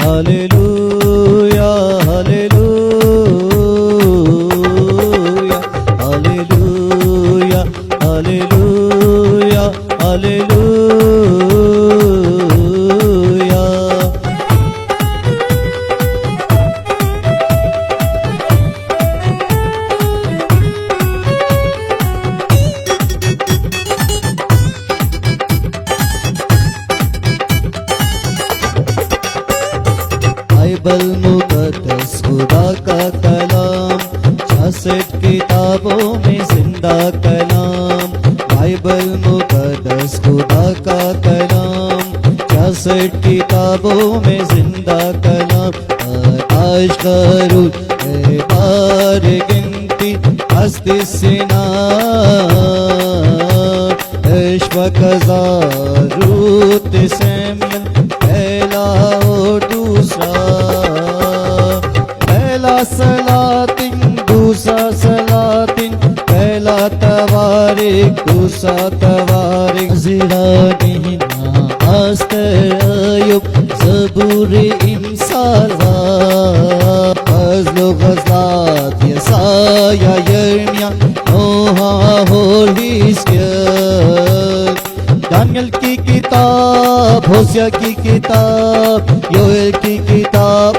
Hallelujah hallelujah hallelujah hallelujah hallelujah. Bible मुकद्दस खुदा का कलाम, 66 किताबों में जिंदा कलाम। बाइबल मुकद्दस खुदा का कलाम, 66 किताबों में जिंदा कलाम। आज करूँ बार गिनती हस्ती सिना, इश्क रूत सैमन पहला और दूसरा, पहला सलातिन दूसरा सलातिन, पहला तवारिक दूसरा तवारिक, ज़िरानीना अस्तरायुब ज़बूर इमसाला, ग़ज़ल ग़ज़लात यसाया यर्मिया नोहा और हिज़किय्याह। दानियल की किताब, होसिया की किताब, योएल की किताब।